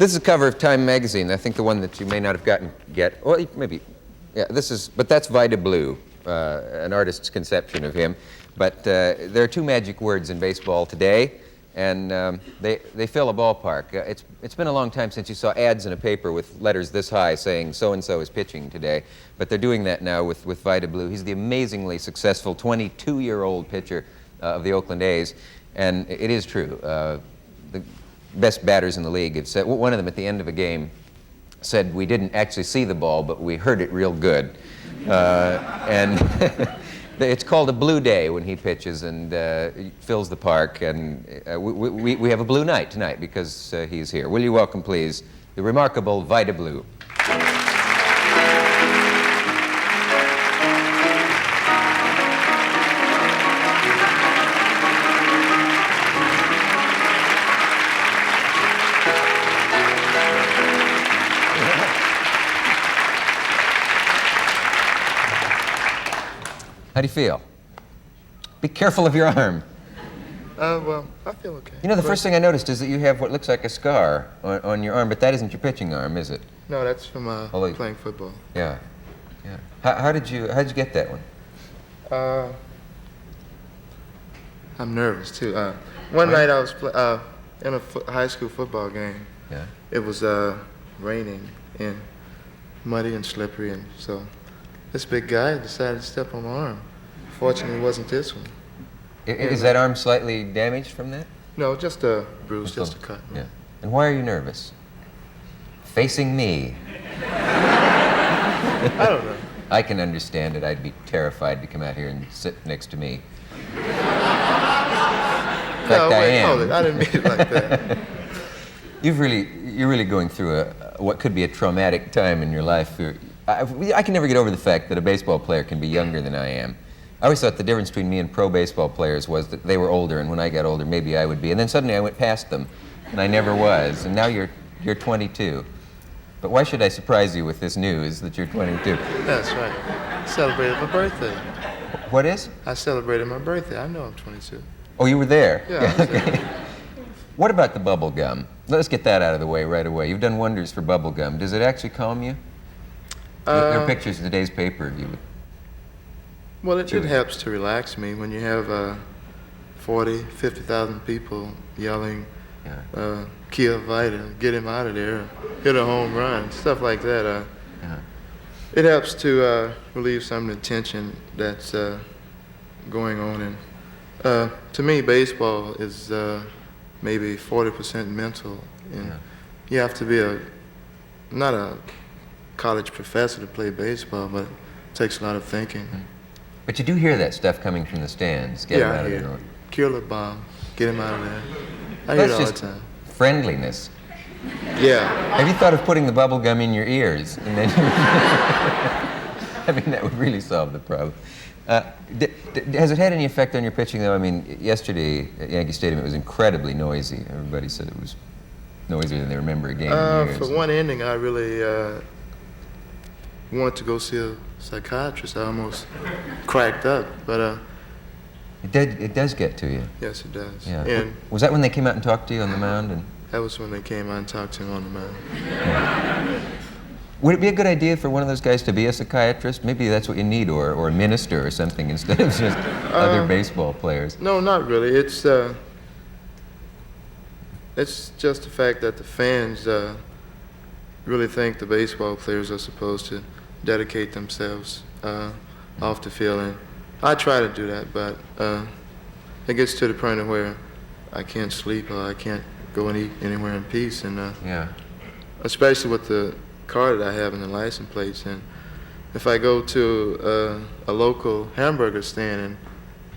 This is a cover of Time magazine. I think the one that you may not have gotten yet. Well, maybe. Yeah, but that's Vida Blue, an artist's conception of him. But there are two magic words in baseball today, and they fill a ballpark. It's been a long time since you saw ads in a paper with letters this high saying so-and-so is pitching today. But they're doing that now with Vida Blue. He's the amazingly successful 22-year-old pitcher of the Oakland A's. And it is true. The best batters in the league have said, one of them at the end of a game said, we didn't actually see the ball, but we heard it real good. And it's called a blue day when he pitches, and he fills the park. And we have a blue night tonight because he's here. Will you welcome, please, the remarkable Vida Blue. How do you feel? Be careful of your arm. Well, I feel okay. You know, the first thing I noticed is that you have what looks like a scar on your arm, but that isn't your pitching arm, is it? No, that's from playing football. Yeah, yeah. How did you get that one? I'm nervous too. One night I was in a high school football game. Yeah. It was raining and muddy and slippery, and so this big guy decided to step on my arm. Fortunately, it wasn't this one. Is that arm slightly damaged from that? No, just a bruise, just a cut. Yeah. And why are you nervous? Facing me. I don't know. I can understand it. I'd be terrified to come out here and sit next to me. In fact, I am. Hold it. I didn't mean it like that. You're really going through what could be a traumatic time in your life. I can never get over the fact that a baseball player can be younger than I am. I always thought the difference between me and pro baseball players was that they were older, and when I got older, maybe I would be. And then suddenly I went past them, and I never was. And now you're 22. But why should I surprise you with this news that you're 22? That's right. I celebrated my birthday. What is? I celebrated my birthday. I know I'm 22. Oh, you were there? Yeah, I was okay. there. What about the bubble gum? Let's get that out of the way right away. You've done wonders for bubble gum. Does it actually calm you? There are pictures in today's paper of you. Well, it helps to relax me when you have 40, 50,000 people yelling, kill Vida, get him out of there, hit a home run, stuff like that. It helps to relieve some of the tension that's going on. And to me, baseball is maybe 40% mental. And you have to be not a college professor to play baseball, but it takes a lot of thinking. But you do hear that stuff coming from the stands. Get him out of there. Kill the bomb. Get him out of there. I hear it all the time. Friendliness. Yeah. Have you thought of putting the bubble gum in your ears? And then I mean, that would really solve the problem. Has it had any effect on your pitching, though? I mean, yesterday at Yankee Stadium, it was incredibly noisy. Everybody said it was noisier than they remember a game in years. For one inning, I really wanted to go see a psychiatrist. I almost cracked up, but it does get to you. Yes, it does. Yeah. And was that when they came out and talked to you on the mound? And that was when they came out and talked to him on the mound. Yeah. Would it be a good idea for one of those guys to be a psychiatrist? Maybe that's what you need, or a minister or something, instead of just other baseball players. No, not really. It's just the fact that the fans really think the baseball players are supposed to dedicate themselves off the field. And I try to do that, but it gets to the point of where I can't sleep or I can't go and eat anywhere in peace. And especially with the car that I have in the license plates. And if I go to a local hamburger stand, and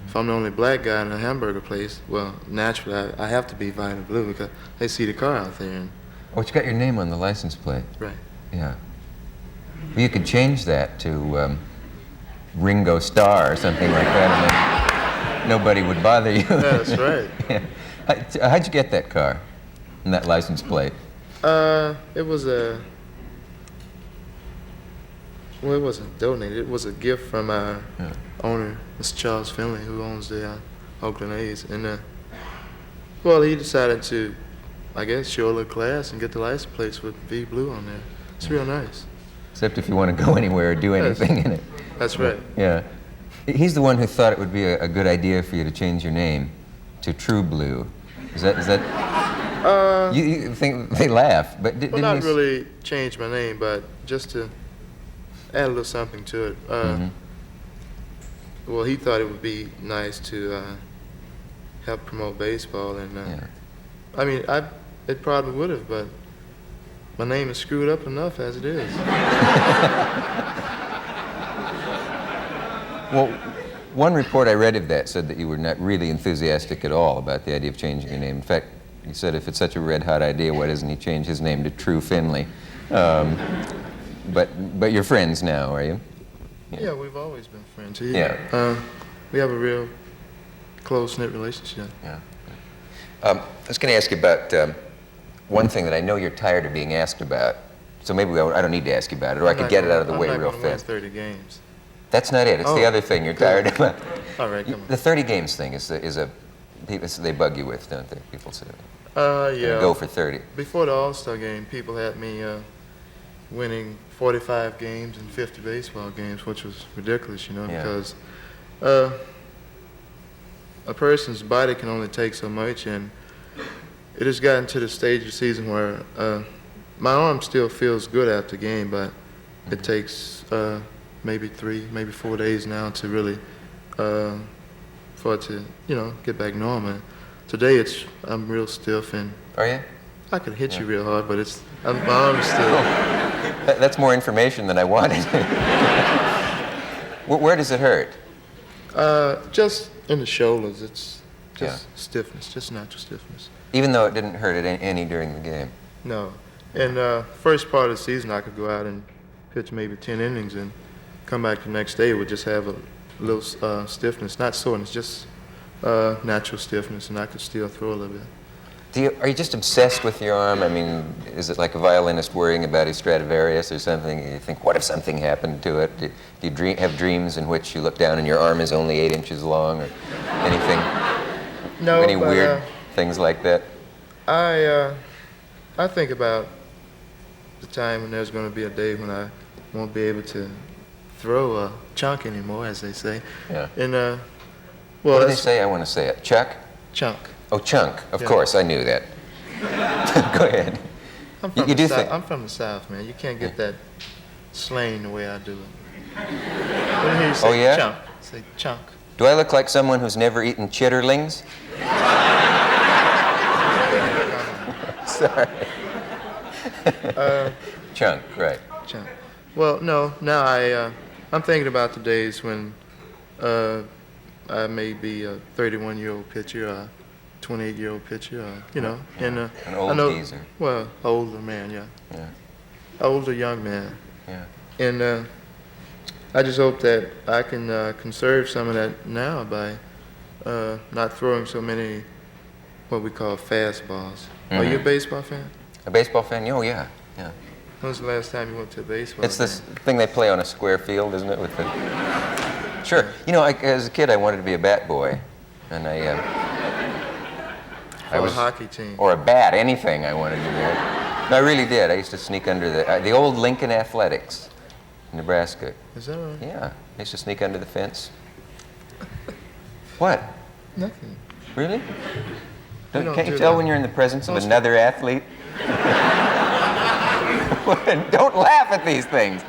if I'm the only black guy in a hamburger place, well, naturally I have to be Vida Blue because they see the car out there. And oh, it's got your name on the license plate. Right. Yeah. Well, you could change that to Ringo Starr or something like that, and then nobody would bother you. That's right. Yeah. How'd you get that car and that license plate? It was well, it wasn't donated. It was a gift from our owner, Mr. Charles Finley, who owns the Oakland A's. And well, he decided to I guess, show a little class and get the license plates with Vida Blue on there. It's real nice. Except if you want to go anywhere or do anything in it. That's right. Yeah. He's the one who thought it would be a good idea for you to change your name to True Blue. Is that? You think they laugh, but Well, didn't not he really change my name, but just to add a little something to it. Well, he thought it would be nice to help promote baseball, and Yeah. I mean, it probably would have, but my name is screwed up enough as it is. Well, one report I read of that said that you were not really enthusiastic at all about the idea of changing your name. In fact, he said if it's such a red-hot idea, why doesn't he change his name to True Finley? But you're friends now, are you? Yeah, we've always been friends. Yeah. We have a real close-knit relationship. Yeah. I was going to ask you about one thing that I know you're tired of being asked about. So maybe I don't need to ask you about it, or I could get it out of the way real I'm not fast. gonna win 30 games. That's not it. It's the other thing you're tired about. All right, come on. The 30 games thing is they bug you with, don't they? People say, Yeah. go for 30. Before the All-Star game, people had me winning 45 games and 50 baseball games, which was ridiculous, you know, Yeah. because a person's body can only take so much, and it has gotten to the stage of the season where my arm still feels good after the game, but it takes maybe 3, maybe 4 days now to really for it to, you know, get back normal. Today I'm real stiff, and Are you? I could hit you real hard, but my arm's still. That's more information than I wanted. Where does it hurt? Just in the shoulders. It's just Yeah. stiffness, just natural stiffness. Even though it didn't hurt it any during the game. No. And first part of the season, I could go out and pitch maybe 10 innings and come back the next day with just have a little stiffness, not soreness, just natural stiffness, and I could still throw a little bit. Are you just obsessed with your arm? I mean, is it like a violinist worrying about his Stradivarius or something? You think, what if something happened to it? Do you have dreams in which you look down and your arm is only 8 inches long, or anything? No. Any but, weird things like that? I think about the time when there's going to be a day when I won't be able to throw a chunk anymore, as they say. Yeah. And well, What do they that's say? I want to say it. Chuck? chunk. Oh, chunk. Of Yeah. course, I knew that. Go ahead. I'm from You the do South. think- I'm from the South, man. You can't get that slang the way I do it. When you say Oh, yeah? chunk, say chunk. Do I look like someone who's never eaten chitterlings? Sorry. Chunk, right. Chunk. Well, no. Now I'm thinking about the days when I may be a 31-year-old pitcher, a 28-year-old pitcher, you know, and An I old know, geezer. well, older man, yeah, Yeah. older young man, Yeah. and I just hope that I can conserve some of that now by not throwing so many what we call fastballs. Are you a baseball fan? A baseball fan? Oh, yeah. Yeah. When was the last time you went to a baseball It's game? this thing they play on a square field, isn't it? With the Sure. You know, as a kid, I wanted to be a bat boy, and I Or was a hockey team. or a bat, anything I wanted to do. No, I really did. I used to sneak under the old Lincoln Athletics, Nebraska. Is that right? Yeah, I used to sneak under the fence. What? Nothing. Really? don't Can't you do tell that. when you're in the presence of Most- another athlete? Don't laugh at these things.